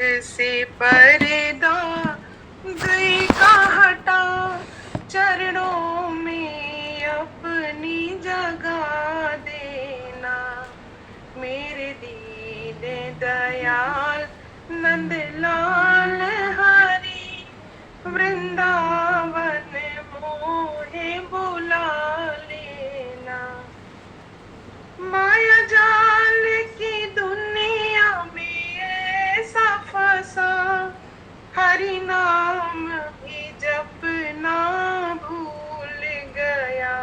से पर्दा गई का हटा, चरणों में अपनी जगह देना। मेरे दीन दयाल नंदलाल हरी, वृंदावन मोहे बुला लेना। माया जाल की दुनिया में ऐसा फंसा, हरि नाम भी जपना भूल गया।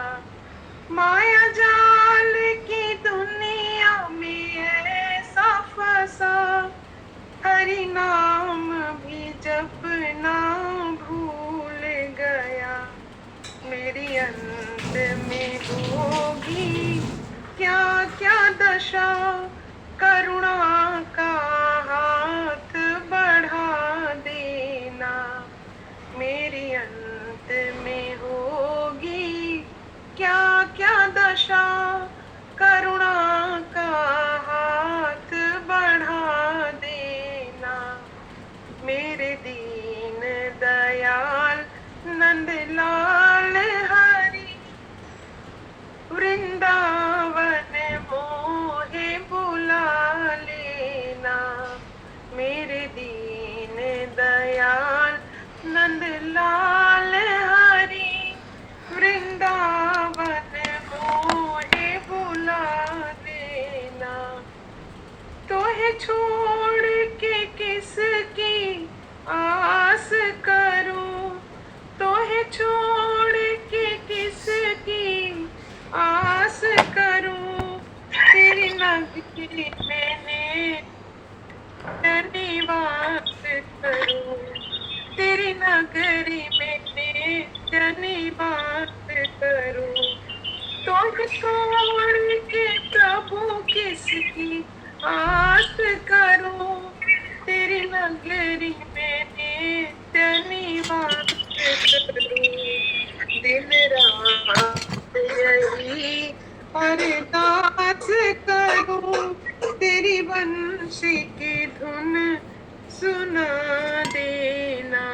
माया जाल की दुनिया में ऐसा फंसा, हरि नाम भी जपना भूल गया। मेरी अंत में होगी क्या क्या दशा, करुणा का हाथ बढ़ा देना। मेरी अंत में होगी क्या क्या दशा, करुणा का हाथ बढ़ा देना। मेरे दीन दयाल नंदलाल हरी, वृंदावन मोहे बुला लेना। मेरे दीन दयाल नंदलाल हरी, वृंदावन मोहे बुला लेना। तोहे छोड़ के किसकी आस करूं, तोहे छोड़ के किसकी आस करूं। तेरी नगरी मैंने निवास करूं, तेरी नगरी मैंने निवास करूं। तोहे छोड़ के प्रभु किसकी आस करूं, तेरी नगरी मैंने निवास करूं। दिन रात यही अरदास करूं, तेरी बंशी की धुन सुना देना।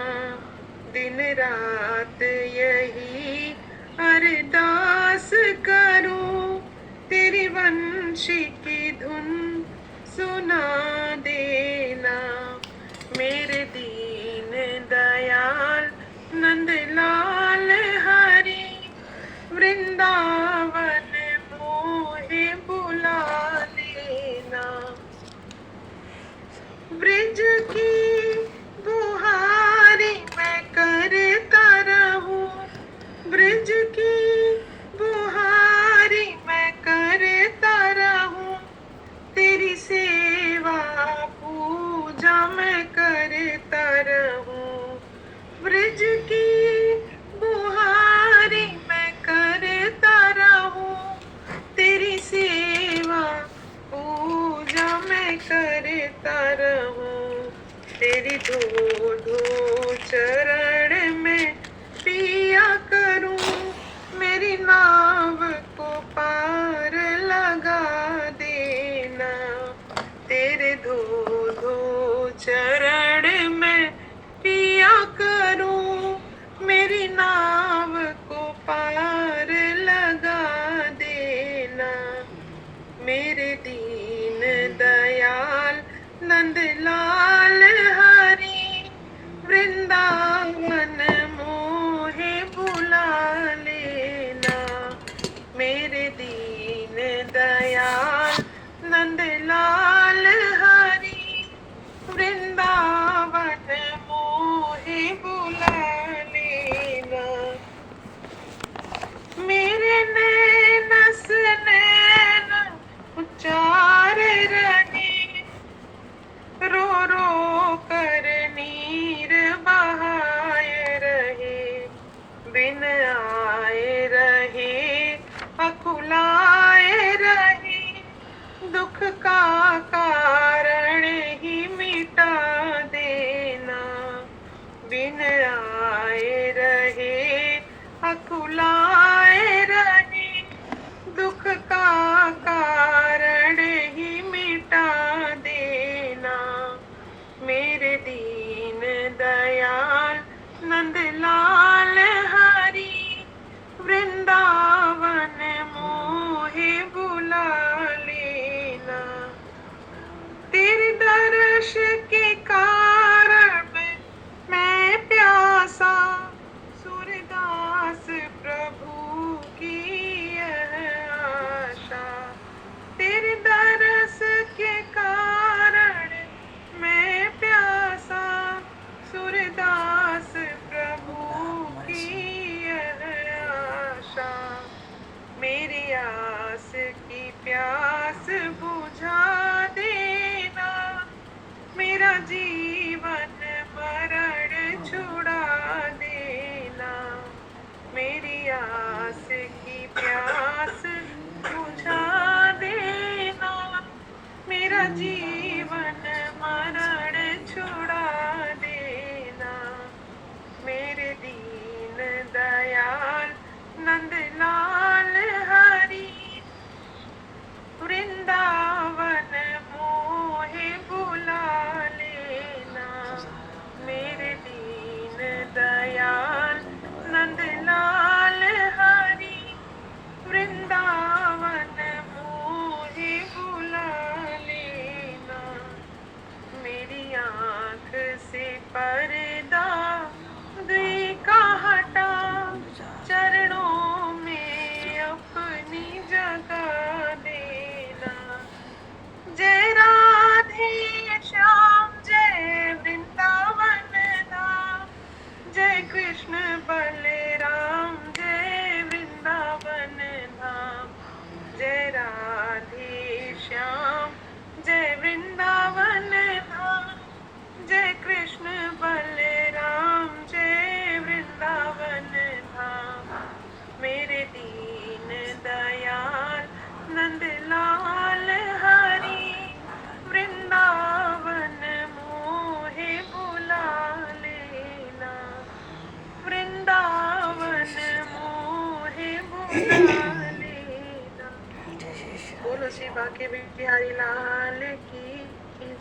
दिन रात यही अरदास करूं, तेरी बंशी की धुन सुना देना। मेरे दीन दयाल नंदलाल हरी, वृंदावन मोहे बुला लेना। ब्रिज की बुहारी मैं करता रहूं, ब्रिज की बुहारी मैं करता रहूं। तेरी सेवा पूजा मैं करता रहूं। ब्रिज की बुहारी मैं करता रहूं, तेरी सेवा पूजा मैं करता रहूं। तेरी धो धो चरण में पिया करूं, मेरी नाव को पार लगा देना। तेरे धो धो चरण में पिया करूं, मेरी नाव को पार लगा देना। मेरे दीन दयाल नंदलाल हरी, वृंदावन मोहे बुला लेना। मेरे दीन दयाल नंदलाल हरी, वृंदावन मोहे बुला लेना। मेरे नैनस नैन उचार रहे, रो रो कर नीर बहा नंदलाल हरी वृंदावन मोहे बुला लेना। तेरे दर्श के कारण मैं प्यासा, सूरदास प्रभु की यह आशा। तेरे दर्श के कारण मैं प्यासा, सूरदास प्रभु की यह आशा। मेरी आस की प्यास बुझा देना, मेरा जीवन मरण छुड़ा देना। मेरी आस की प्यास बुझा देना, मेरा जीवन मरण छुड़ा देना। मेरे दीन दयाल नंदलाल हरी वृंदावन मोहे बुला लेना। मेरे दीन दयाल नंदलाल हरी वृंदावन मोहे बुला लेना। मेरी आँख से पर्दा का हटा, चरणों में अपनी जगह देना। जय राधे श्याम जय वृंदावन धाम, जय कृष्ण बलराम जय वृंदावन धाम। जय राधे श्याम जय वृंदावन धाम, जय कृष्ण बलराम जय वृंदावन धाम। मेरे दीन दयाल नंदलाल हरी वृंदावन मोहे बुला लेना। वृंदावन मोहे बुला लेना। बोलो श्री बांके बिहारी लाल की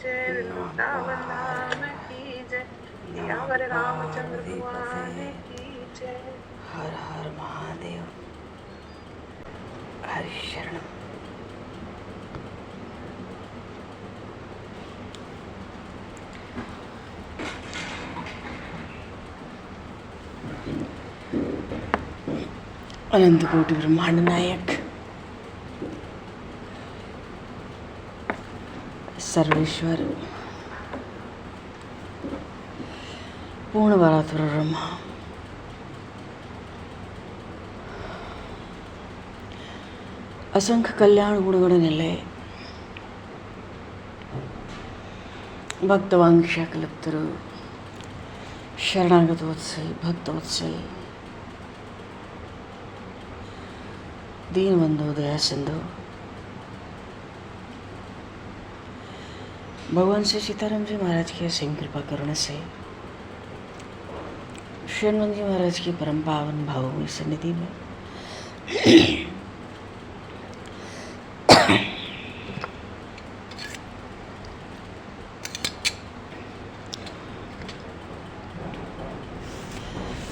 जय, वृंदावन धाम की जय, सियावर रामचंद्र भगवान की जय। हर हर महादेव। हरि शरण। अनंत कोटि ब्रह्मांड नायक सर्वेश्वर पूर्ण परात्पर ब्रह्मा, असंख्य कल्याण गुणगण निलय, भक्तवांक्षा कल्पतरु, शरणागत वत्सल, भक्त वत्सल, दीन बंधु दया सिंधु, भगवान श्री सीताराम जी महाराज की असीम कृपा करुणा से श्री हनुमान जी महाराज की परम पावन भावों सन्निधि में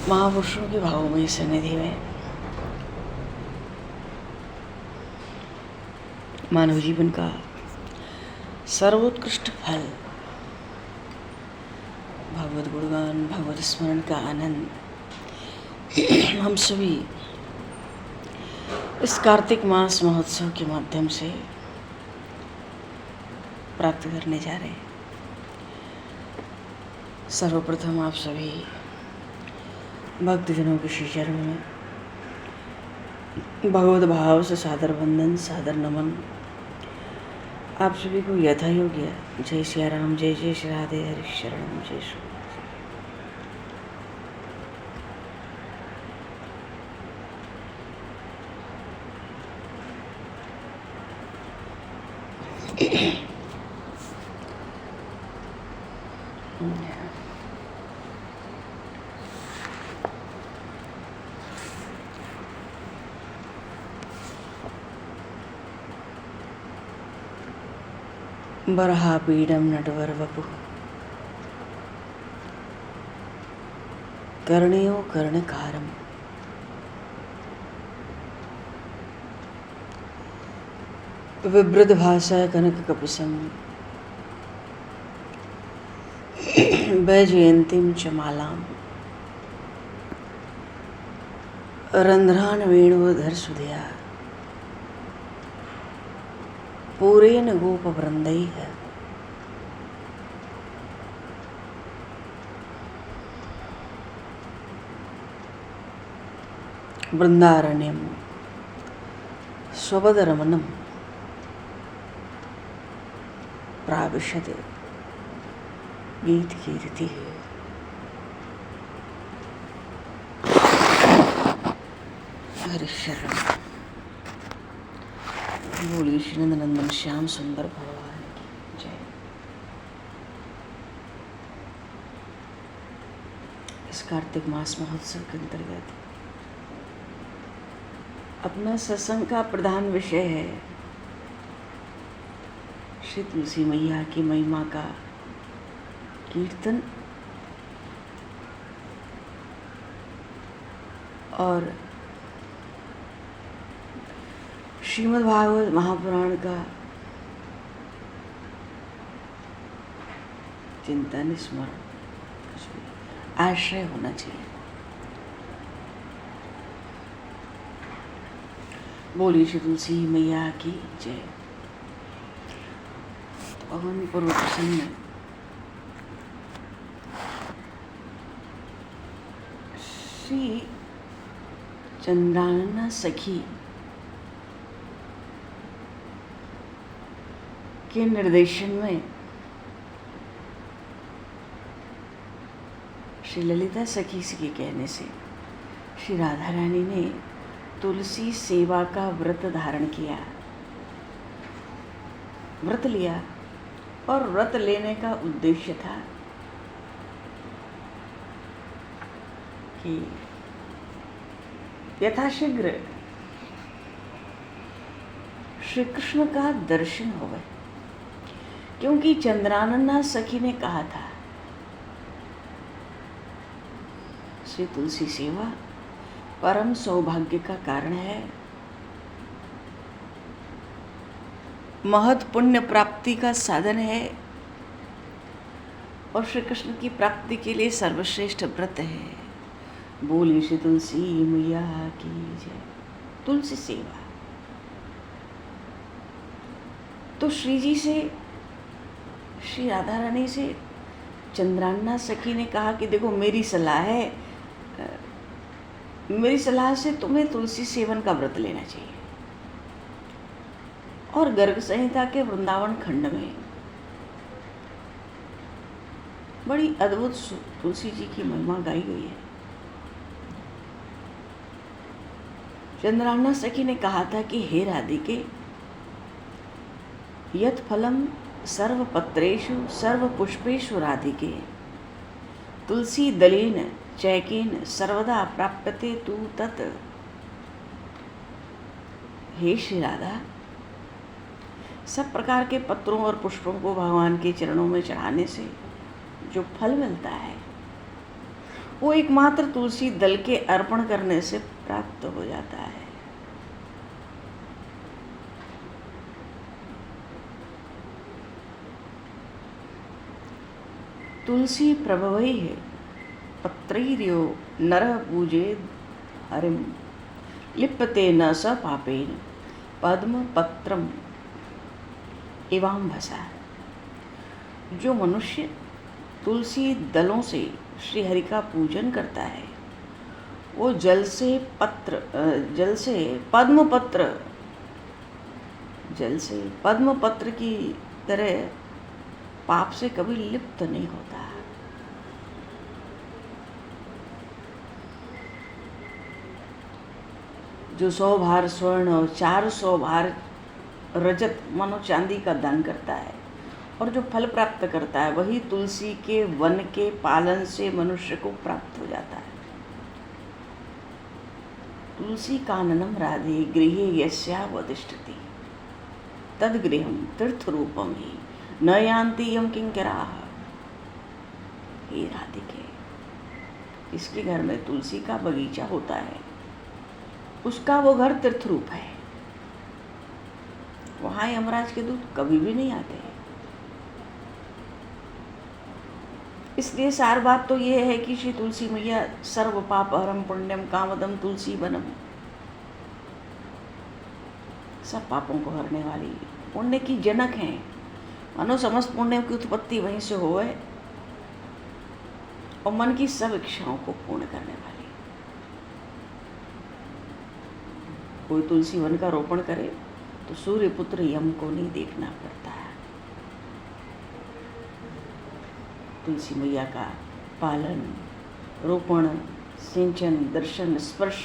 महापुरुषों के भावों में सन्निधि में मानव जीवन का सर्वोत्कृष्ट फल भगवत गुणगान, भगवत स्मरण का आनंद हम सभी इस कार्तिक मास महोत्सव के माध्यम से प्राप्त करने जा रहे हैं। सर्वप्रथम आप सभी भक्तजनों के श्री चरणों में भगवत भाव से सादर वंदन, सादर नमन। आप सभी को यथा योग्य जय श्री राम, जय जय श्री राधे, हरि शरण, जय श्री। बरहापीडम नटवर वपु कर्णयो कर्णकारम विवृतभाषा कनककपिशं वैजयन्तीं च मालां रन्ध्रान् वेणुधरसुधया पूरेण गोपवृन्दैः वृन्दारण्यं स्वपदरमणं प्राविशत् गीतकीर्तिः। हरिशरण बोलिए श्री नंदन श्याम सुंदर भगवान की जय। इस कार्तिक मास महोत्सव के अंतर्गत अपना सत्संग का प्रधान विषय है श्री तुलसी मैया की महिमा का कीर्तन और श्रीमद् भागवत महापुराण का चिंतन स्मरण आश्रय होना चाहिए। बोलिए श्री तुलसी मैया की जय। भगवान पूर्व प्रसन्न श्री चंद्रानना सखी के निर्देशन में श्री ललिता सखी के कहने से श्री राधा रानी ने तुलसी सेवा का व्रत धारण किया, व्रत लिया। और व्रत लेने का उद्देश्य था कि यथाशीघ्र श्री कृष्ण का दर्शन हो गए, क्योंकि चंद्रानना सखी ने कहा था श्री तुलसी सेवा परम सौभाग्य का कारण है, महत् पुण्य प्राप्ति का साधन है और श्री कृष्ण की प्राप्ति के लिए सर्वश्रेष्ठ व्रत है। बोलिए श्री तुलसी मैया की जय। तुलसी सेवा तो श्री जी से, श्री राधा रानी से चंद्रानना सखी ने कहा कि देखो मेरी सलाह है, मेरी सलाह से तुम्हें तुलसी सेवन का व्रत लेना चाहिए। और गर्ग संहिता के वृंदावन खंड में बड़ी अद्भुत तुलसी जी की महिमा गाई गई है। चंद्रानना सखी ने कहा था कि हे राधिके, यत् फलम सर्वपत्रेषु सर्वपुष्पेषु राधिके तुलसी दलेन चैकेन सर्वदा प्राप्यते तु तत्। हे श्री राधा, सब प्रकार के पत्रों और पुष्पों को भगवान के चरणों में चढ़ाने से जो फल मिलता है वो एकमात्र तुलसी दल के अर्पण करने से प्राप्त हो जाता है। तुलसी प्रभवै पत्रैर्यो नरः पूजेद हरिं लिप्यते न स पापेन पद्म पत्रम एवाम्भसा। जो मनुष्य तुलसी दलों से श्री हरि का पूजन करता है वो जल से पद्म पत्र की तरह पाप से कभी लिप्त नहीं होता। जो 100 भार स्वर्ण और 400 भार रजत मानो चांदी का दान करता है और जो फल प्राप्त करता है वही तुलसी के वन के पालन से मनुष्य को प्राप्त हो जाता है। तुलसी काननम राधे गृहे यस्यावतिष्ठति तद्गृहं तीर्थरूपम ही न यान्ति यम किंकराः। हे राधिके, इसके घर में तुलसी का बगीचा होता है, उसका वो घर तीर्थ रूप है, वहाँ यमराज के दूत कभी भी नहीं आते। इसलिए सार बात तो ये है कि श्री तुलसी मैया सर्व पाप हरम पुण्यम कामदम तुलसी बनम, सब पापों को हरने वाली पुण्य की जनक हैं। मानो समस्त पुण्य की उत्पत्ति वहीं से होए और मन की सब इच्छाओं को पूर्ण करने वाली। कोई तुलसी वन का रोपण करे तो सूर्य पुत्र यम को नहीं देखना पड़ता है। तुलसी मैया का पालन, रोपण, सिंचन, दर्शन, स्पर्श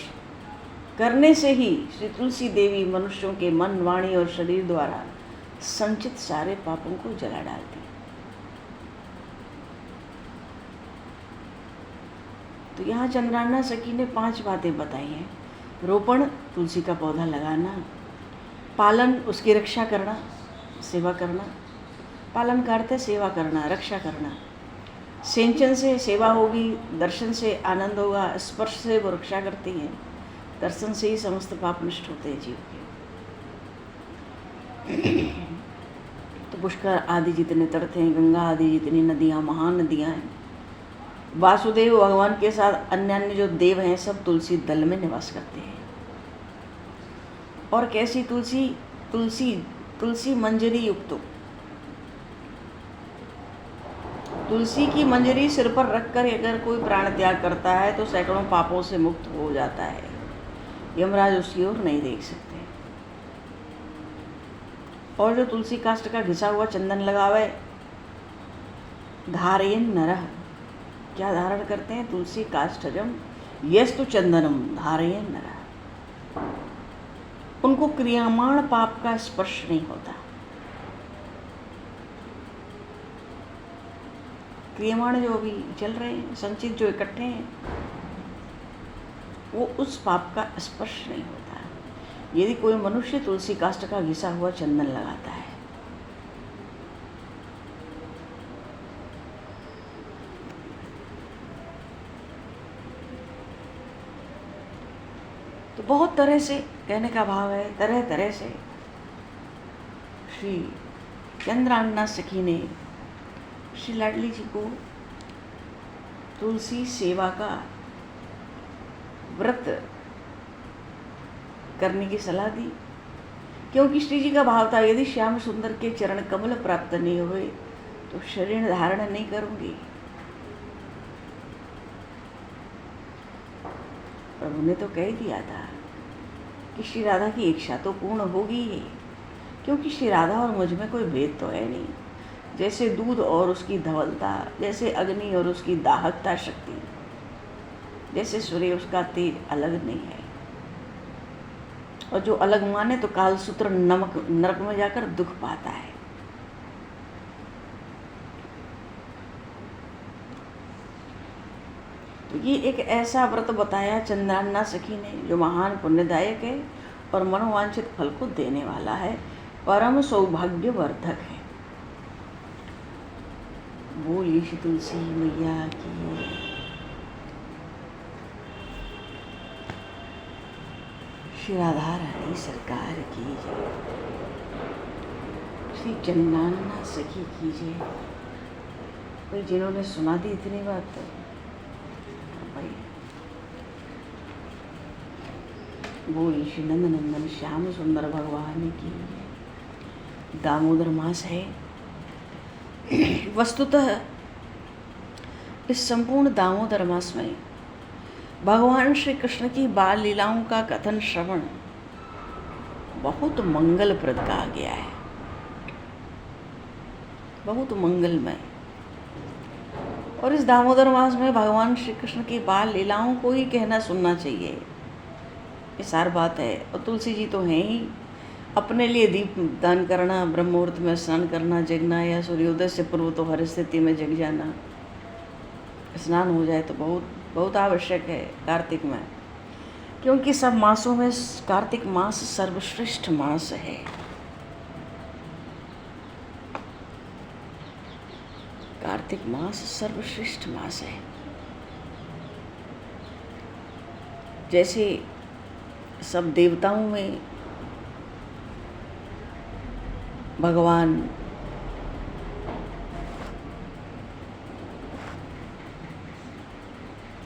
करने से ही श्री तुलसी देवी मनुष्यों के मन, वाणी और शरीर द्वारा संचित सारे पापों को जला डालती। तो यहाँ चंद्रान्ना सखी ने 5 बातें बताई हैं। रोपण, तुलसी का पौधा लगाना, पालन, उसकी रक्षा करना, सेवा करना, पालन का अर्थ है सेवा करना, रक्षा करना, सिंचन से सेवा होगी, दर्शन से आनंद होगा, स्पर्श से वो रक्षा करती हैं, दर्शन से ही समस्त पाप नष्ट होते हैं जीव के। तो पुष्कर आदि जितने तीर्थ हैं, गंगा आदि जितनी नदियाँ, महान नदियाँ हैं, वासुदेव भगवान के साथ अन्य अन्य जो देव हैं, सब तुलसी दल में निवास करते हैं। और कैसी तुलसी? तुलसी मंजरी युक्त। तुलसी की मंजरी सिर पर रखकर अगर कोई प्राण त्याग करता है तो सैकड़ों पापों से मुक्त हो जाता है, यमराज उसकी ओर नहीं देख सकते। और जो तुलसी काष्ठ का घिसा हुआ चंदन लगावे, धारयन नरः, क्या धारण करते हैं? तुलसी काष्ठजम यस्तु चंदनम धारयन नरः, उनको क्रियामाण पाप का स्पर्श नहीं होता। क्रियामाण जो अभी चल रहे हैं, संचित जो इकट्ठे हैं, वो उस पाप का स्पर्श नहीं होता। यदि कोई मनुष्य तुलसी काष्ठ का घिसा हुआ चंदन लगाता है, तो बहुत तरह से, कहने का भाव है तरह तरह से श्री चंद्रान्ना सखी ने श्री लाडली जी को तुलसी सेवा का व्रत करने की सलाह दी। क्योंकि श्री जी का भाव था, यदि श्याम सुंदर के चरण कमल प्राप्त नहीं हुए तो शरीर धारण नहीं करूंगी। प्रभु ने तो कह दिया था कि श्री राधा की इच्छा तो पूर्ण होगी ही, क्योंकि श्री राधा और मुझ में कोई भेद तो है नहीं। जैसे दूध और उसकी धवलता, जैसे अग्नि और उसकी दाहकता शक्ति, जैसे सूर्य उसका तेज अलग नहीं है। और जो अलग माने तो कालसूत्र नरक में जाकर दुख पाता है। तो ये एक ऐसा व्रत बताया चंद्रान्ना सखी ने जो महान पुण्यदायक है और मनोवांछित फल को देने वाला है, परम सौभाग्यवर्धक है। बोलिए श्री तुलसी मैया की। श्री राधा रानी सरकार की जय। श्री चंद्रान्ना सखी की जय। भाई जिन्होंने सुना दी इतनी बात तो भाई बोली श्री नंदनंदन श्याम सुंदर भगवान की। दामोदर मास है। वस्तुतः इस संपूर्ण दामोदर मास में भगवान श्री कृष्ण की बाल लीलाओं का कथन श्रवण बहुत मंगलप्रद कहा गया है, बहुत मंगलमय। और इस दामोदर मास में भगवान श्री कृष्ण की बाल लीलाओं को ही कहना सुनना चाहिए, ये सार बात है। और तुलसी जी तो हैं ही। अपने लिए दीप दान करना, ब्रह्म मुहूर्त में स्नान करना, जगना, या सूर्योदय से पूर्व तो हर स्थिति में जग जाना, स्नान हो जाए तो बहुत बहुत आवश्यक है कार्तिक में। क्योंकि सब मासों में कार्तिक मास सर्वश्रेष्ठ मास है। कार्तिक मास सर्वश्रेष्ठ मास है। जैसे सब देवताओं में भगवान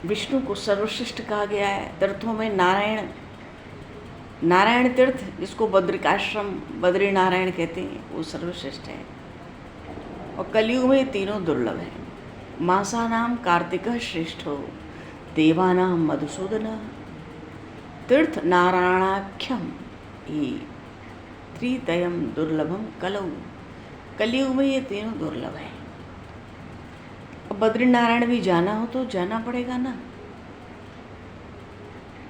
विष्णु को सर्वश्रेष्ठ कहा गया है, तीर्थों में नारायण तीर्थ, जिसको बद्रिकाश्रम बद्री नारायण कहते हैं, वो सर्वश्रेष्ठ है। और कलयुग में तीनों दुर्लभ हैं। मासानाम कार्तिकः श्रेष्ठो देवानाम मधुसूदन तीर्थ नारायणाख्यम ही त्रितयम दुर्लभम कलौ। कलयुग में ये तीनों दुर्लभ हैं। अब बद्रीनारायण भी जाना हो तो जाना पड़ेगा ना।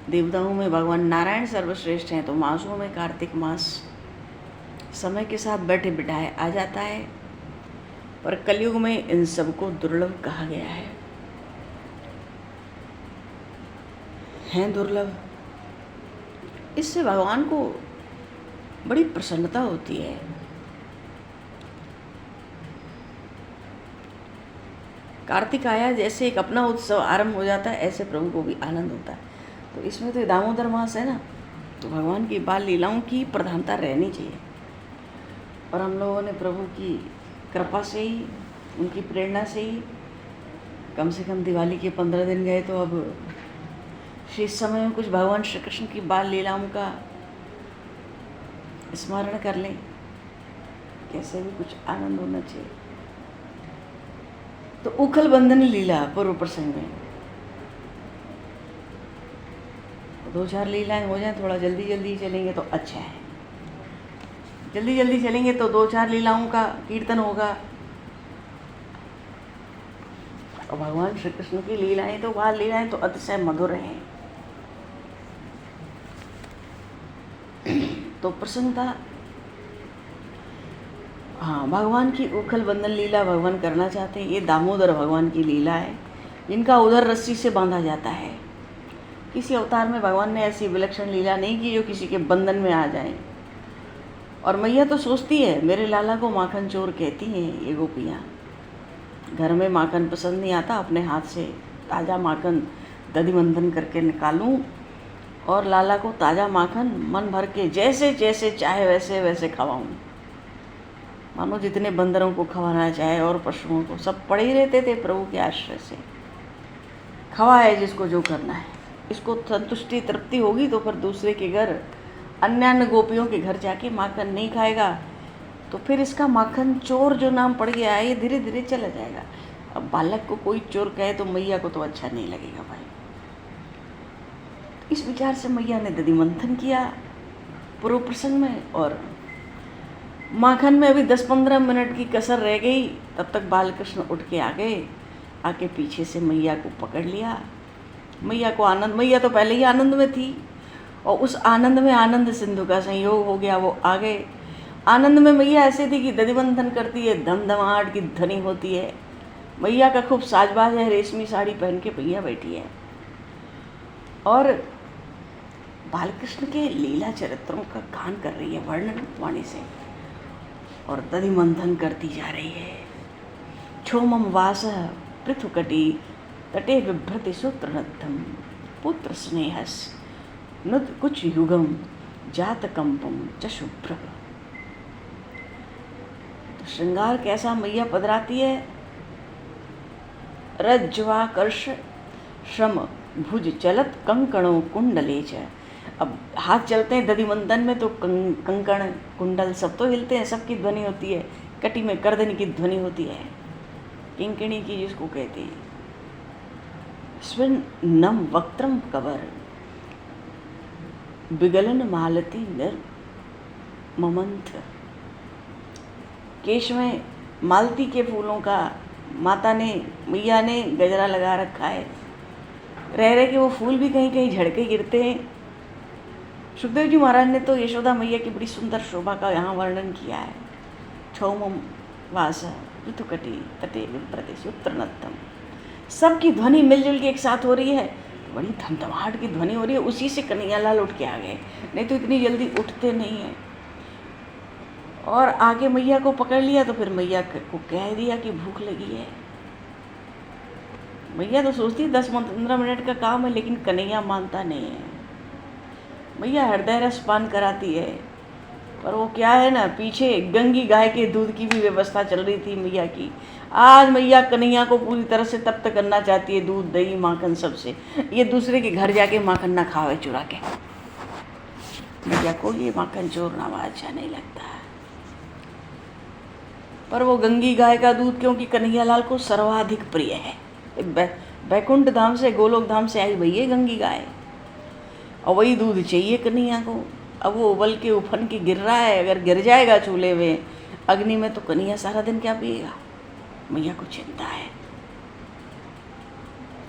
देवताओं में भगवान नारायण सर्वश्रेष्ठ हैं, तो मासों में कार्तिक मास समय के साथ बैठे बिठाए आ जाता है, पर कलयुग में इन सबको दुर्लभ कहा गया है। हैं दुर्लभ। इससे भगवान को बड़ी प्रसन्नता होती है। कार्तिक आया जैसे एक अपना उत्सव आरंभ हो जाता है, ऐसे प्रभु को भी आनंद होता है। तो इसमें तो दामोदर मास है ना, तो भगवान की बाल लीलाओं की प्रधानता रहनी चाहिए। और हम लोगों ने प्रभु की कृपा से ही, उनकी प्रेरणा से ही कम से कम दिवाली के 15 दिन गए, तो अब शेष समय में कुछ भगवान श्री कृष्ण की बाल लीलाओं का स्मरण कर लें। कैसे भी कुछ आनंद होना चाहिए। तो उखल बंधन लीला पूर्व प्रसंग में 2-4 लीलाएं हो जाएं, थोड़ा जल्दी जल्दी चलेंगे तो अच्छा है। जल्दी जल्दी चलेंगे तो 2-4 लीलाओं का कीर्तन होगा। और भगवान श्री कृष्ण की लीलाएं तो बाल लीलाएं तो अतिशय मधुर हैं। तो प्रसन्नता, हाँ, भगवान की उखल बंधन लीला भगवान करना चाहते हैं। ये दामोदर भगवान की लीला है, जिनका उधर रस्सी से बांधा जाता है। किसी अवतार में भगवान ने ऐसी विलक्षण लीला नहीं की जो किसी के बंधन में आ जाए। और मैया तो सोचती है, मेरे लाला को माखन चोर कहती हैं ये गोपियाँ। घर में माखन पसंद नहीं आता, अपने हाथ से ताज़ा माखन दधि मंथन करके निकालूं और लाला को ताज़ा माखन मन भर के जैसे जैसे चाहे वैसे वैसे खवाऊं। मानो जितने बंदरों को खवाना चाहे और पशुओं को, सब पड़े ही रहते थे प्रभु के आश्रय से। खवाए जिसको जो करना है। इसको संतुष्टि तृप्ति होगी तो फिर दूसरे के घर, अन्य गोपियों के घर जाके माखन नहीं खाएगा, तो फिर इसका माखन चोर जो नाम पड़ गया है ये धीरे धीरे चला जाएगा। अब बालक को कोई चोर कहे तो मैया को तो अच्छा नहीं लगेगा भाई। इस विचार से मैया ने दधि मंथन किया पूर्व प्रसंग में, और माखन में अभी 10-15 मिनट की कसर रह गई, तब तक बालकृष्ण उठ के आ गए। आके पीछे से मैया को पकड़ लिया। मैया को आनंद, मैया तो पहले ही आनंद में थी, और उस आनंद में आनंद सिंधु का संयोग हो गया। वो आ गए आनंद में। मैया ऐसे थी कि दधि मंथन करती है, धमधमाहट की ध्वनि होती है। मैया का खूब साजबाज है, रेशमी साड़ी पहन के मैया बैठी है और बालकृष्ण के लीला चरित्रों का गान कर रही है वर्णन वाणी से, और दधि मंथन करती जा रही है। क्षोमम वास पृथुकटी तटे बिभ्रति सूत्रनद्धम पुत्र स्नेहस नुद कुछ युगम जात कंपम च शुभ्र। तो श्रृंगार कैसा मैया पधराती है। रज्ज्वाकर्ष श्रम भुज चलत कंकणों कुंडले च। अब हाथ चलते हैं दधि मंथन में तो कंकण कुंडल सब तो हिलते हैं, सबकी ध्वनि होती है। कटी में गर्दन की ध्वनि होती है, किंकिणी की जिसको कहते हैं। स्वन नम वक्त्रम कवर बिगलन मालती निर ममंथ। केश में मालती के फूलों का माता ने, मैया ने गजरा लगा रखा है। रह रहे कि वो फूल भी कहीं कहीं झड़के गिरते हैं। सुखदेव जी महाराज ने तो यशोदा मैया की बड़ी सुंदर शोभा का यहाँ वर्णन किया है। क्षौमम वास ऋतुकटी तटे विप्रति सूत्रनद्धम। सबकी ध्वनि मिलजुल के एक साथ हो रही है, बड़ी धमधमाहट की ध्वनि हो रही है। उसी से कन्हैयालाल उठ के आ गए, नहीं तो इतनी जल्दी उठते नहीं हैं। और आगे मैया को पकड़ लिया तो फिर मैया को कह दिया कि भूख लगी है। मैया तो सोचती 10-15 मिनट का काम है, लेकिन कन्हैया मानता नहीं है। मैया हृदय रस पान कराती है, पर वो क्या है ना, पीछे गंगी गाय के दूध की भी व्यवस्था चल रही थी मैया की। आज मैया कन्हैया को पूरी तरह से तप्त करना चाहती है, दूध दही माखन सबसे। ये दूसरे के घर जाके माखन ना खावे चुरा के। मैया को ये माखन चोरना अच्छा नहीं लगता। पर वो गंगी गाय का दूध क्योंकि कन्हैया लाल को सर्वाधिक प्रिय है। बैकुंठ धाम से, गोलोक धाम से आई भैया गंगी गाय, और वही दूध चाहिए कन्हैया को। अब वो उबल के उफन के गिर रहा है, अगर गिर जाएगा चूल्हे में अग्नि में तो कन्हैया सारा दिन क्या पिएगा। मैया को चिंता है,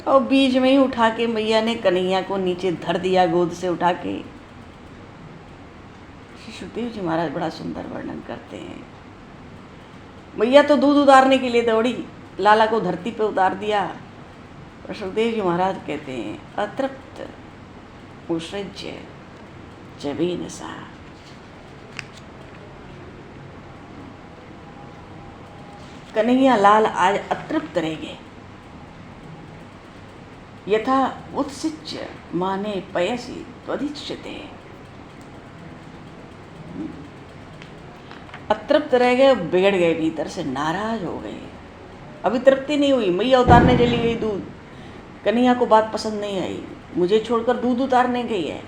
और बीच में ही उठा के मैया ने कन्हैया को नीचे धर दिया गोद से उठा के। सुखदेव जी महाराज बड़ा सुंदर वर्णन करते हैं। मैया तो दूध उतारने के लिए दौड़ी, लाला को धरती पे उतार दिया। और सुखदेव जी महाराज कहते हैं, अतृप्त मुसृज्य जबीन सा। कन्हैया लाल आज अतृप्त रह गए। यथा उत्सिच्य माने पयसी त्वधिष्यते। अतृप्त रह गए, बिगड़ गए, भीतर से नाराज हो गए। अभी तृप्ति नहीं हुई, मैया उतारने चली गई दूध। कन्हैया को बात पसंद नहीं आई, मुझे छोड़कर दूध उतारने गई है।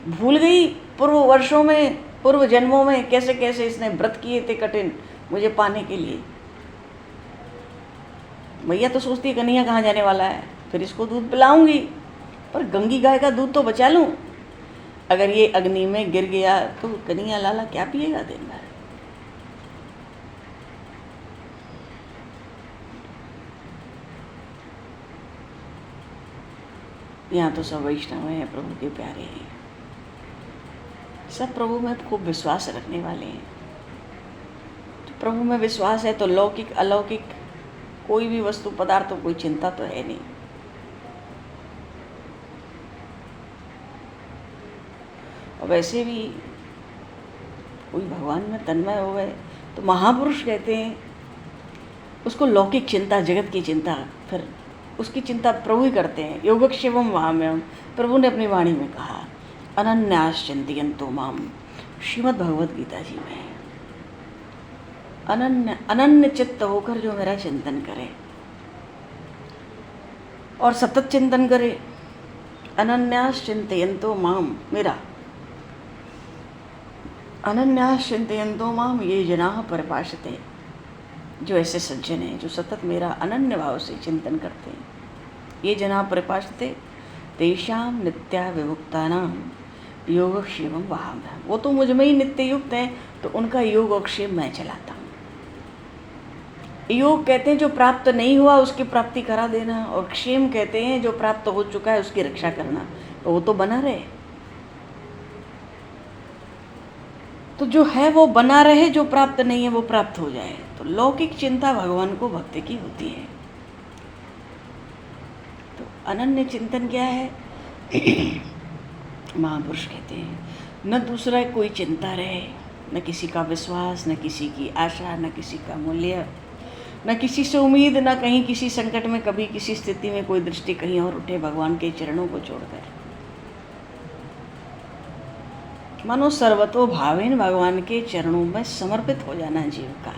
भूल गई पूर्व वर्षों में, पूर्व जन्मों में कैसे कैसे इसने व्रत किए थे कठिन मुझे पाने के लिए। मैया तो सोचती है कन्हैया कहाँ जाने वाला है, फिर इसको दूध पिलाऊंगी, पर गंगी गाय का दूध तो बचा लूं। अगर ये अग्नि में गिर गया तो कन्हैया लाला क्या पिएगा दिन भर। यहाँ तो सब वैष्णव हैं, प्रभु के प्यारे हैं, सब प्रभु में खूब विश्वास रखने वाले हैं। तो प्रभु में विश्वास है तो लौकिक अलौकिक कोई भी वस्तु पदार्थ, कोई चिंता तो है नहीं। और वैसे भी कोई भगवान में तन्मय हो गए तो महापुरुष कहते हैं उसको लौकिक चिंता, जगत की चिंता, फिर उसकी चिंता प्रभु ही करते हैं। योगक्षेमम वहाम्यहम्, प्रभु ने अपनी वाणी में कहा, अनन्यास चिंतयन्तो माम, श्रीमद् भगवद गीता जी में। अनन्य चित्त होकर जो मेरा चिंतन करे और सतत चिंतन करे, अनन्यास चिंतयन्तो माम, मेरा अनन्यास चिंतयन्तो माम ये जनाः परिभाषते, जो ऐसे सज्जन हैं जो सतत मेरा अनन्य भाव से चिंतन करते हैं, ये जनाः परिभाषते तेषां नित्या विमुक्तानां योगक्षेमं वहाम्यहम्। वो तो मुझ में ही नित्य युक्त हैं, तो उनका योगक्षेम मैं चलाता हूँ। योग कहते हैं जो प्राप्त नहीं हुआ उसकी प्राप्ति करा देना, और क्षेम कहते हैं जो प्राप्त हो चुका है उसकी रक्षा करना, तो वो तो बना रहे। तो जो है वो बना रहे, जो प्राप्त नहीं है वो प्राप्त हो जाए। तो लौकिक चिंता भगवान को भक्ति की होती है। तो अनन्य चिंतन क्या है? महापुरुष कहते हैं न दूसरा कोई चिंता रहे, न किसी का विश्वास, न किसी की आशा, न किसी का मूल्य, न किसी से उम्मीद, न कहीं किसी संकट में कभी किसी स्थिति में कोई दृष्टि कहीं और उठे भगवान के चरणों को छोड़कर। मानो सर्वतो भावेन भगवान के चरणों में समर्पित हो जाना जीव का,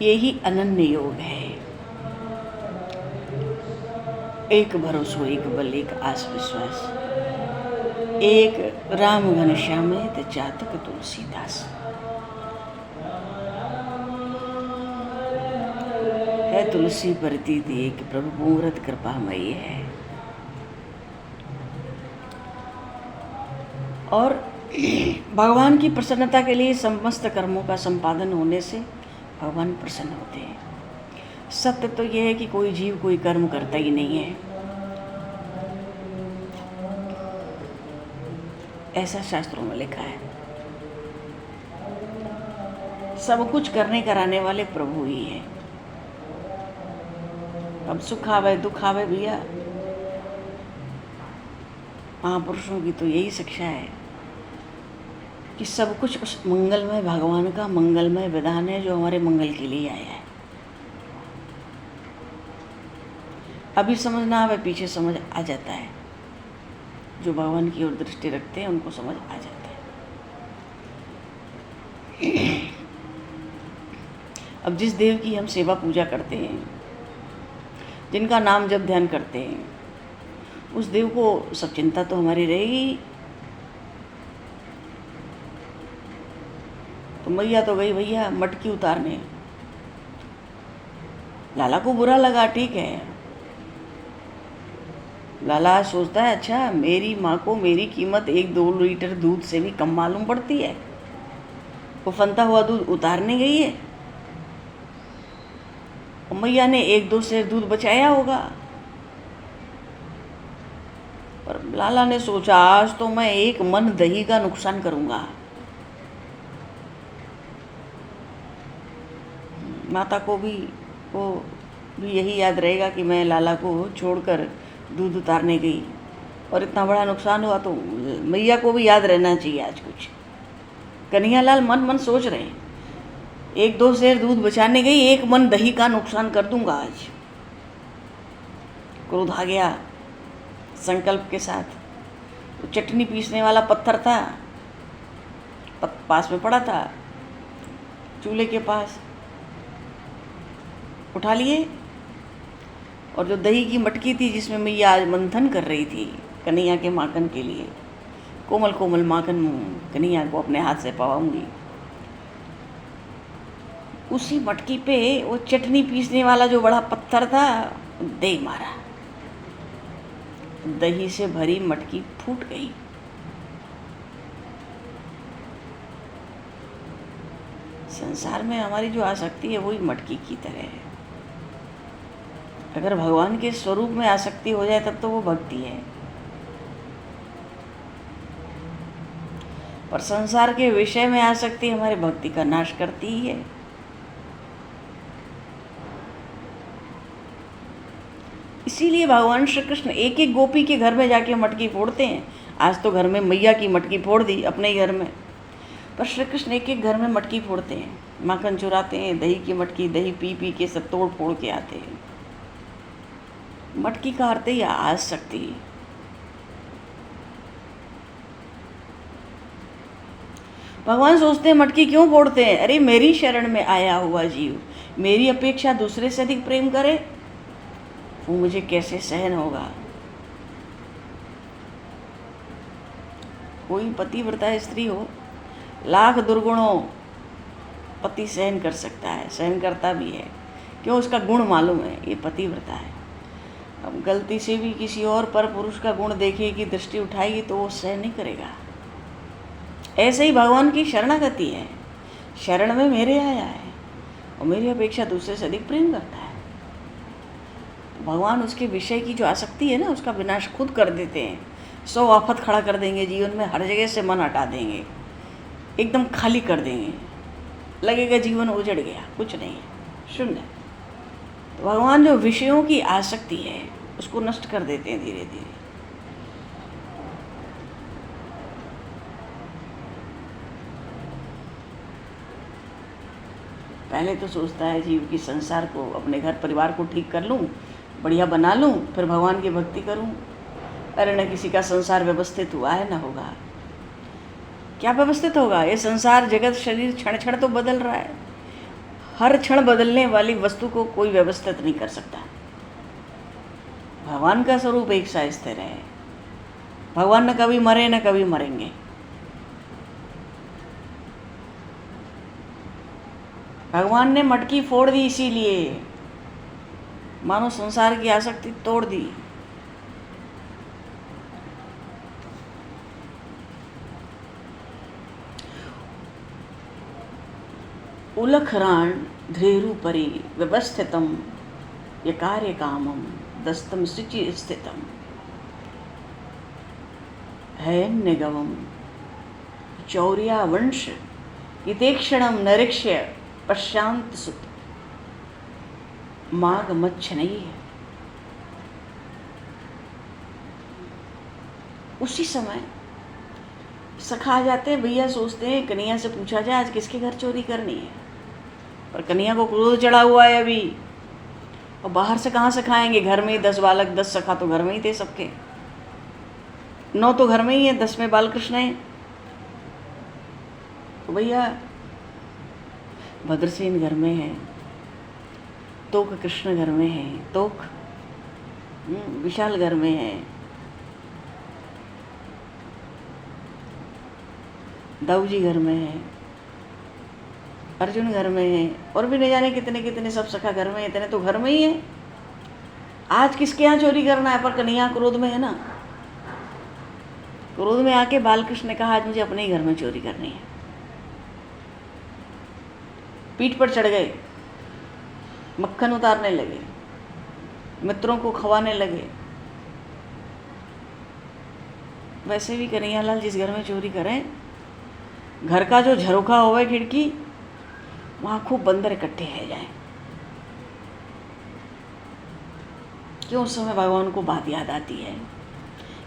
यही अनन्य योग है। एक भरोसो, एक बल, एक आस विश्वास, एक राम घनश्याम चातक तुलसीदास। है तुलसी प्रतीत एक, प्रभु मूरत कृपामयी है। और भगवान की प्रसन्नता के लिए समस्त कर्मों का संपादन होने से भगवान प्रसन्न होते हैं। सत्य तो यह है कि कोई जीव कोई कर्म करता ही नहीं है, ऐसा शास्त्रों में लिखा है। सब कुछ करने कराने वाले प्रभु ही है। अब सुख आवे दुख आवे भैया, महापुरुषों की तो यही शिक्षा है कि सब कुछ उस मंगलमय भगवान का मंगलमय विधान है जो हमारे मंगल के लिए आया है। अभी समझ ना आवे, पीछे समझ आ जाता है। जो भगवान की ओर दृष्टि रखते हैं उनको समझ आ जाता है। अब जिस देव की हम सेवा पूजा करते हैं, जिनका नाम जब ध्यान करते हैं, उस देव को सब चिंता तो हमारी रहेगी। तो मैया तो गई भैया मटकी उतारने। लाला को बुरा लगा, ठीक है। लाला सोचता है अच्छा मेरी माँ को मेरी कीमत 1-2 लीटर दूध से भी कम मालूम पड़ती है, वो फंता हुआ दूध उतारने गई है। मैया ने 1-2 सेर दूध बचाया होगा, पर लाला ने सोचा आज तो मैं 1 मन दही का नुकसान करूंगा। माता को भी यही याद रहेगा कि मैं लाला को छोड़कर दूध उतारने गई और इतना बड़ा नुकसान हुआ, तो मैया को भी याद रहना चाहिए आज कुछ। कन्हैयालाल मन मन सोच रहे हैं 1-2 सेर दूध बचाने गई, 1 मन दही का नुकसान कर दूंगा आज। क्रोध आ गया संकल्प के साथ। तो चटनी पीसने वाला पत्थर था, पास में पड़ा था, चूल्हे के पास उठा लिए, और जो दही की मटकी थी जिसमें मैया आज मंथन कर रही थी कन्हैया के माखन के लिए, कोमल कोमल माखन कन्हैया को अपने हाथ से पवाऊंगी, उसी मटकी पे वो चटनी पीसने वाला जो बड़ा पत्थर था दे मारा। दही से भरी मटकी फूट गई। संसार में हमारी जो आसक्ति है वही मटकी की तरह है। अगर भगवान के स्वरूप में आसक्ति हो जाए तब तो वो भक्ति है, पर संसार के विषय में आसक्ति हमारी भक्ति का नाश करती ही है। इसीलिए भगवान श्री कृष्ण एक एक गोपी के घर में जाके मटकी फोड़ते हैं। आज तो घर में मैया की मटकी फोड़ दी अपने ही घर में, पर श्री कृष्ण एक एक घर में मटकी फोड़ते हैं, माखन चुराते हैं, दही की मटकी, दही पी पी के सब तोड़ फोड़ के आते हैं। मटकी का अर्थ ही आसक्ति। भगवान सोचते हैं मटकी क्यों फोड़ते हैं? अरे मेरी शरण में आया हुआ जीव मेरी अपेक्षा दूसरे से अधिक प्रेम करे, वो मुझे कैसे सहन होगा? कोई पतिव्रता स्त्री हो, लाख दुर्गुणों पति सहन कर सकता है, सहन करता भी है। क्यों? उसका गुण मालूम है, ये पतिव्रता है। अब गलती से भी किसी और पर पुरुष का गुण देखेगी, दृष्टि उठाएगी तो वो सहन नहीं करेगा। ऐसे ही भगवान की शरणागति है, शरण में मेरे आया है और मेरी अपेक्षा दूसरे से अधिक प्रेम करता है। भगवान उसके विषय की जो आसक्ति है ना, उसका विनाश खुद कर देते हैं। 100 आफत खड़ा कर देंगे जीवन में, हर जगह से मन हटा देंगे, एकदम खाली कर देंगे, लगेगा जीवन उजड़ गया, कुछ नहीं है, शून्य। तो भगवान जो विषयों की आसक्ति है उसको नष्ट कर देते हैं धीरे धीरे। पहले तो सोचता है जीव की संसार को, अपने घर परिवार को ठीक कर लूं, बढ़िया बना लूं, फिर भगवान की भक्ति करूं। अरे न किसी का संसार व्यवस्थित हुआ है, न होगा। क्या व्यवस्थित होगा? ये संसार जगत शरीर क्षण क्षण तो बदल रहा है। हर क्षण बदलने वाली वस्तु को कोई व्यवस्थित नहीं कर सकता। भगवान का स्वरूप एक सा स्थिर है। भगवान न कभी मरे न कभी मरेंगे। भगवान ने मटकी फोड़ दी इसीलिए, मानो संसार की आसक्ति तोड़ दी। उलखराण ध्रेरु परि व्यवस्थितम यकार्य कामम दस्तम शुचि स्थितम है निगमम चौर्या वंश इतेक्षणम नरिक्ष्य प्रशांत सुत माग मच्छनई। उसी समय सखा आ जाते हैं, भैया सोचते हैं कन्हैया से पूछा जाए आज किसके घर चोरी करनी है, पर कन्हैया को क्रोध चढ़ा हुआ है अभी। और बाहर से कहाँ से खाएंगे? घर में ही 10 बालक, 10 सखा तो घर में ही थे सबके, 9 तो घर में ही है, 10वें बालकृष्ण है। तो भैया भद्रसेन घर में है, तोक कृष्ण घर में है, तोक विशाल घर में है, दाऊ जी घर में है, अर्जुन घर में है, और भी नहीं जाने कितने कितने सब सखा घर में, इतने तो घर में ही है। आज किसके यहाँ चोरी करना है? पर कन्हैया क्रोध में है ना। क्रोध में आके बालकृष्ण ने कहा आज मुझे अपने ही घर में चोरी करनी है। पीठ पर चढ़ गए, मक्खन उतारने लगे, मित्रों को खवाने लगे। वैसे भी कन्हैयालाल जिस घर में चोरी करें, घर का जो झरोखा होवे खिड़की, वहाँ खूब बंदर इकट्ठे है जाए। क्यों? उस समय भगवान को बात याद आती है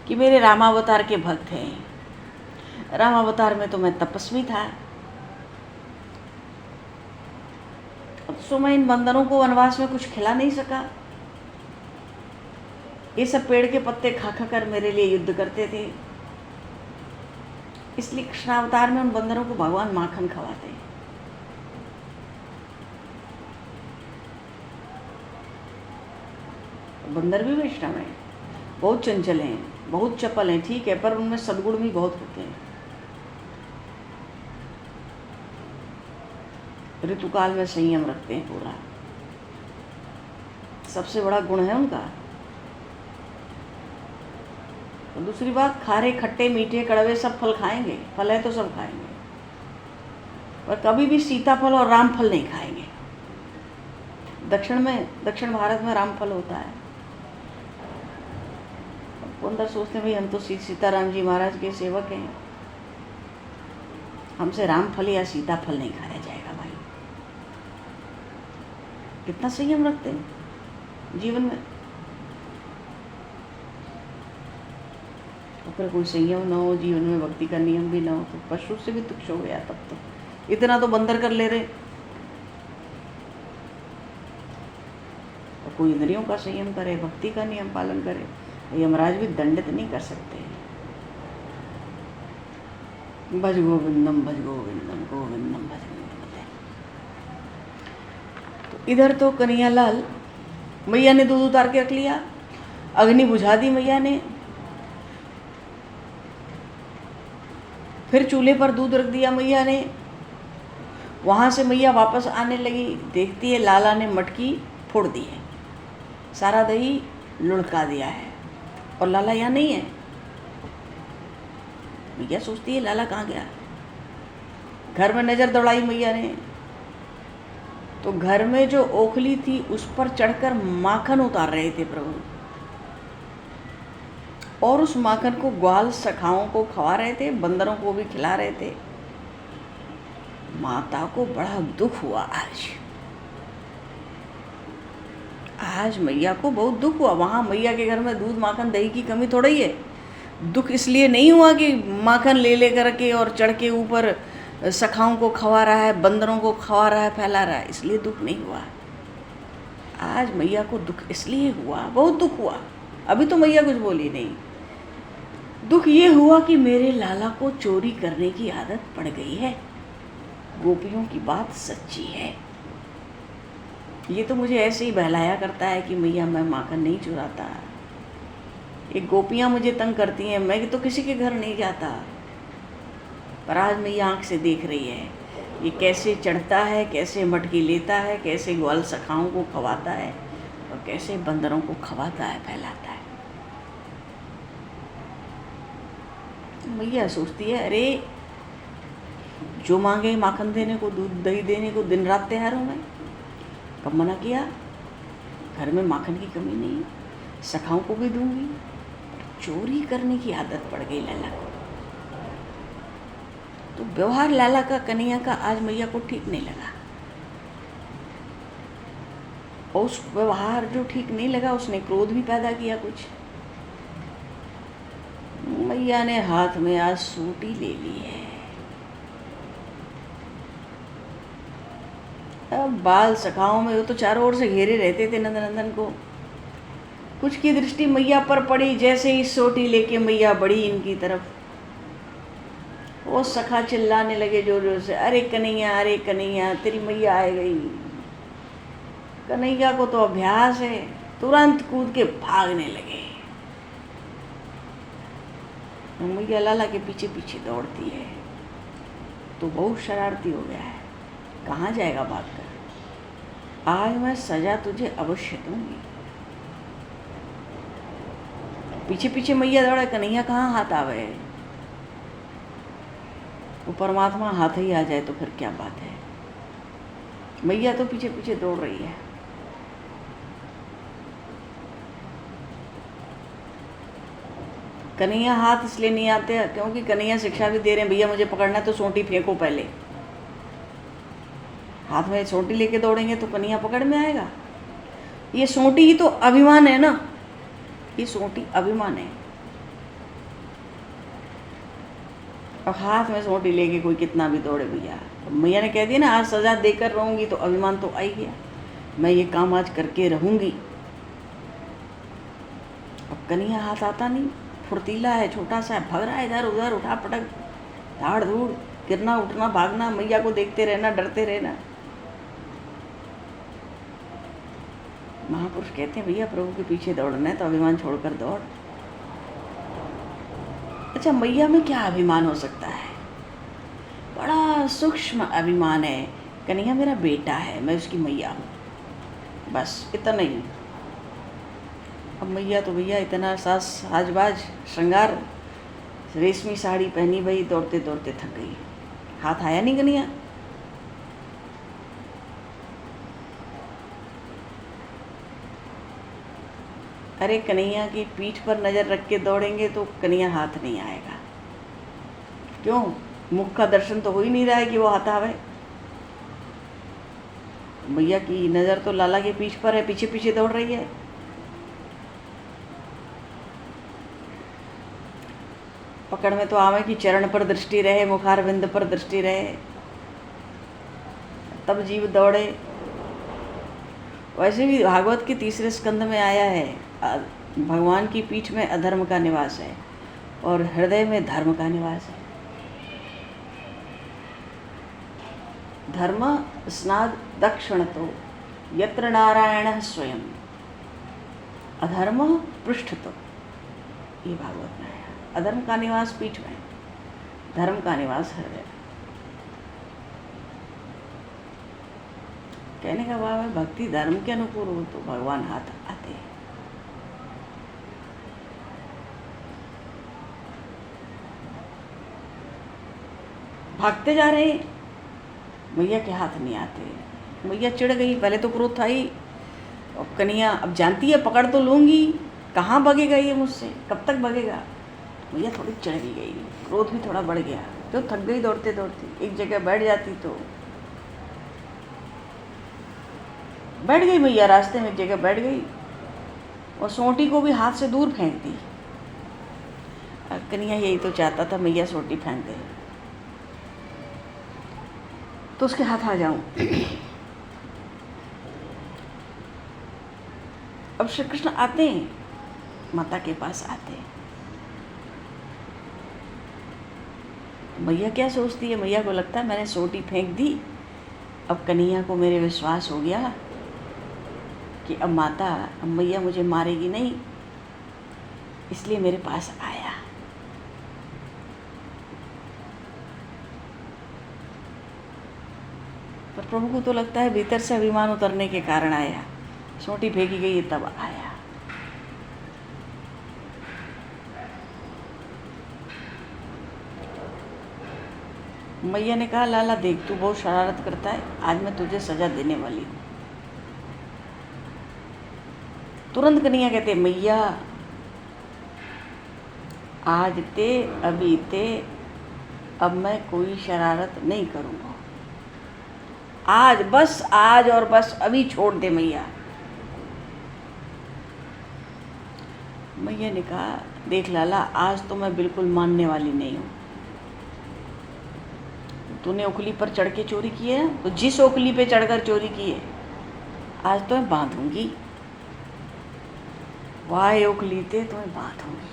कि मेरे रामावतार के भक्त हैं। रामावतार में तो मैं तपस्वी था, तो मैं इन बंदरों को वनवास में कुछ खिला नहीं सका। ये सब पेड़ के पत्ते खा खा कर मेरे लिए युद्ध करते थे, इसलिए कृष्णावतार में उन बंदरों को भगवान माखन खवाते हैं। बंदर भी वैष्णव हैं, बहुत चंचल हैं, बहुत चपल हैं, ठीक है, पर उनमें सद्गुण भी बहुत होते हैं। ऋतुकाल में संयम रखते हैं पूरा, सबसे बड़ा गुण है उनका। और दूसरी बात, खारे खट्टे मीठे कड़वे सब फल खाएंगे, फल है तो सब खाएंगे, पर कभी भी सीताफल और रामफल नहीं खाएंगे। दक्षिण भारत में रामफल होता है। अंदर सोचते हैं भाई हम तो सीताराम जी महाराज के सेवक हैं, हमसे रामफल या सीताफल नहीं खाया जाएगा। भाई कितना संयम रखते हैं जीवन में। अगर कोई संयम ना हो जीवन में, भक्ति का नियम भी ना हो, तो पशु से भी तुच्छ हो गया। तब तो इतना तो बंदर कर ले रहे। और कोई इंद्रियों का संयम करे, भक्ति का नियम पालन करे, यमराज भी दंडित नहीं कर सकते। भज गोविंदम भज गोविंदम, गोविंदम भज गोविंदम। तो इधर तो कन्हैयालाल, मैया ने दूध उतार के रख लिया, अग्नि बुझा दी मैया ने, फिर चूल्हे पर दूध रख दिया मैया ने। वहाँ से मैया वापस आने लगी, देखती है लाला ने मटकी फोड़ दी है, सारा दही लुढ़का दिया है और लाला यहाँ नहीं है। मैया सोचती है लाला कहाँ गया। घर में नज़र दौड़ाई मैया ने, तो घर में जो ओखली थी उस पर चढ़कर माखन उतार रहे थे प्रभु, और उस माखन को ग्वाल सखाओं को खवा रहे थे, बंदरों को भी खिला रहे थे। माता को बड़ा दुख हुआ आज मैया को बहुत दुख हुआ। वहाँ मैया के घर में दूध माखन दही की कमी थोड़ा ही है। दुख इसलिए नहीं हुआ कि माखन ले करके और चढ़ के ऊपर सखाओं को खवा रहा है, बंदरों को खवा रहा है, फैला रहा है, इसलिए दुख नहीं हुआ। आज मैया को दुख इसलिए हुआ, बहुत दुख हुआ। अभी तो मैया कुछ बोली नहीं। दुख ये हुआ कि मेरे लाला को चोरी करने की आदत पड़ गई है। गोपियों की बात सच्ची है। ये तो मुझे ऐसे ही बहलाया करता है कि मैया मैं माखन नहीं चुराता। ये गोपियाँ मुझे तंग करती हैं, मैं तो किसी के घर नहीं जाता। पर आज मैया आँख से देख रही है ये कैसे चढ़ता है, कैसे मटकी लेता है, कैसे ग्वाल सखाओं को खवाता है और कैसे बंदरों को खवाता है, फैलाता है। मैया सोचती है अरे जो मांगे माखन देने को, दूध दही देने को, दिन रात तैयार हूँ मैं। कब मना किया? घर में माखन की कमी नहीं, सखाओं को भी दूंगी। चोरी करने की आदत पड़ गई लाला को। तो व्यवहार लाला का, कन्हैया का आज मैया को ठीक नहीं लगा। और उस व्यवहार जो ठीक नहीं लगा, उसने क्रोध भी पैदा किया कुछ। मैया ने हाथ में आज सूटी ले ली है। सब बाल सखाओं में वो तो चारों ओर से घेरे रहते थे नंदनंदन को। कुछ की दृष्टि मैया पर पड़ी, जैसे ही सोटी लेके मैया बढ़ी इनकी तरफ, वो सखा चिल्लाने लगे जोर जोर से, अरे कन्हैया तेरी मैया आ गई। कन्हैया को तो अभ्यास है, तुरंत कूद के भागने लगे। मैया लाला के पीछे पीछे दौड़ती है तो बहुत शरारती हो गया है, कहाँ जाएगा भागकर। आज मैं सजा तुझे अवश्य दूंगी। पीछे पीछे मैया दौड़ा, कन्हैया कहाँ हाथ आवे। वो परमात्मा हाथ ही आ जाए तो फिर क्या बात है। मैया तो पीछे पीछे दौड़ रही है। कन्हैया हाथ इसलिए नहीं आते क्योंकि कन्हैया शिक्षा भी दे रहे हैं, भैया मुझे पकड़ना है तो सोंटी फेंको पहले। हाथ में सोंटी लेके दौड़ेंगे तो कन्हैया पकड़ में आएगा। ये सोंटी ही तो अभिमान है ना, ये सोंटी अभिमान है। और हाथ में सोंटी लेके कोई कितना भी दौड़े भैया, मैया ने कह दिया ना आज सजा देकर रहूंगी, तो अभिमान तो आ ही गया, मैं ये काम आज करके रहूंगी। अब कन्हैया हाथ आता नहीं, फुर्तीला है, छोटा सा है, भाग रहा है इधर उधर, उठा पटक, धाड़ धूड़, गिरना उठना भागना, मैया को देखते रहना, डरते रहना। महापुरुष कहते हैं भैया प्रभु के पीछे दौड़ना है तो अभिमान छोड़कर दौड़। अच्छा, मैया में क्या अभिमान हो सकता है? बड़ा सूक्ष्म अभिमान है, कन्हैया मेरा बेटा है, मैं उसकी मैया हूँ, बस इतना ही। अब मैया तो भैया इतना साजबाज श्रृंगार, रेशमी साड़ी पहनी भाई, दौड़ते दौड़ते थक गई, हाथ आया नहीं कन्हैया। अरे कन्हैया की पीठ पर नज़र रख के दौड़ेंगे तो कन्हैया हाथ नहीं आएगा। क्यों? मुख का दर्शन तो हो ही नहीं रहा है कि वो हाथ आवे। मैया की नज़र तो लाला के पीठ पर है, पीछे पीछे दौड़ रही है। पकड़ में तो आवे कि चरण पर दृष्टि रहे, मुखारविंद पर दृष्टि रहे, तब जीव दौड़े। वैसे भी भागवत के तीसरे स्कंद में आया है, भगवान की पीठ में अधर्म का निवास है और हृदय में धर्म का निवास है। धर्म स्नाद दक्षिण तो यत्र नारायण स्वयं, अधर्म पृष्ठ तो, ये भागवत में है। अधर्म का निवास पीठ में, धर्म का निवास हृदय। कहने का भाव है भक्ति धर्म के अनुकूल हो तो भगवान हाथ आते हैं। भागते जा रहे, मैया के हाथ नहीं आते। मैया चिढ़ गई, पहले तो क्रोध था ही, अब कन्हैया अब जानती है पकड़ तो लूँगी, कहाँ भागेगा ये मुझसे, कब तक भागेगा। मैया थोड़ी चिढ़ भी गई, क्रोध भी थोड़ा बढ़ गया, तो थक गई दौड़ते दौड़ते। एक जगह बैठ जाती तो बैठ गई मैया, रास्ते में एक जगह बैठ गई और सोंटी को भी हाथ से दूर फेंक दी। कन्हैया यही तो चाहता था, मैया सोंटी फेंक दे तो उसके हाथ आ जाऊं। अब श्री कृष्ण आते हैं, माता के पास आते हैं। मैया क्या सोचती है? मैया को लगता है मैंने सोंटी फेंक दी, अब कन्हैया को मेरे विश्वास हो गया कि अब माता, अब मैया मुझे मारेगी नहीं, इसलिए मेरे पास आया। पर प्रभु को तो लगता है भीतर से अभिमान उतरने के कारण आया, सोंटी फेंकी गई तब आया। मैया ने कहा लाला देख तू बहुत शरारत करता है, आज मैं तुझे सजा देने वाली हूँ। तुरंत कन्हैया कहते मैया आज ते अभी ते, अब मैं कोई शरारत नहीं करूँगा, आज बस आज और बस अभी छोड़ दे मैया। मैया ने कहा देख लाला आज तो मैं बिल्कुल मानने वाली नहीं हूँ, तूने ओखली पर चढ़ के चोरी की है, तो जिस ओखली पे चढ़कर चोरी की है आज तो मैं बांधूंगी, वाह ओखली ते तुम्हें बांधूंगी।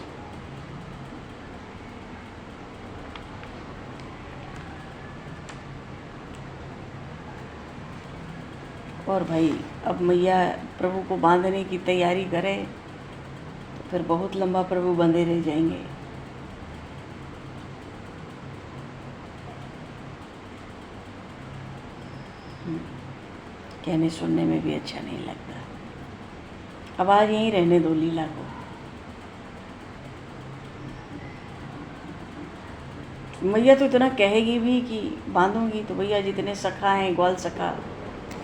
और भाई अब मैया प्रभु को बांधने की तैयारी करे तो फिर बहुत लंबा प्रभु बंधे रह जाएंगे। कहने सुनने में भी अच्छा नहीं लगता। अब आज यहीं रहने दो लीला को। मैया तो इतना कहेगी भी कि बांधूंगी, तो भैया जितने सखा हैं, ग्वाल सखा,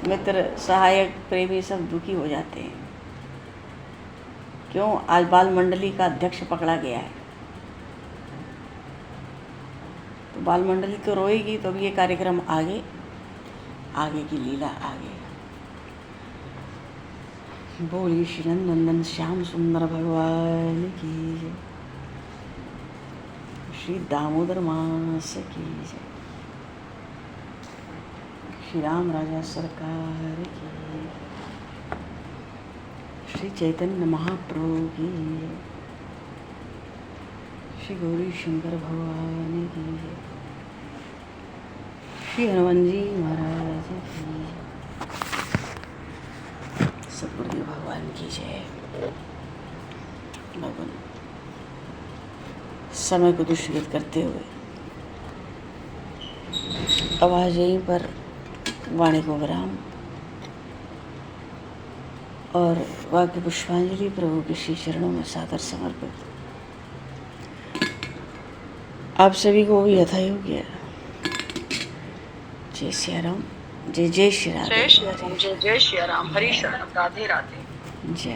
मित्र, सहायक, प्रेमी सब दुखी हो जाते हैं। क्यों? आज बाल मंडली का अध्यक्ष पकड़ा गया है, तो बाल मंडली तो रोएगी। तो अब ये कार्यक्रम आगे की लीला आगे। बोली श्री नंदन श्याम सुंदर भगवान की जय, श्री दामोदर मास की जय, श्री राम राजा सरकार की, श्री चैतन्य महाप्रभु की जय, श्री गौरी शंकर भगवान की जय, श्री हनुमान जी महाराज की जय, सतगुरुदेव भगवान की जय। भगवान समय को दूषित करते हुए आवाज यहीं पर वाणी को विराम और वाक्य पुष्पांजलि प्रभु के श्री चरणों में सादर समर्पित। आप सभी को भी यथा योग्य जय श्री राम, जय जय श्री राम, जय श्री राम, जय जय श्री राम, हरि शरण, राधे राधे। जय।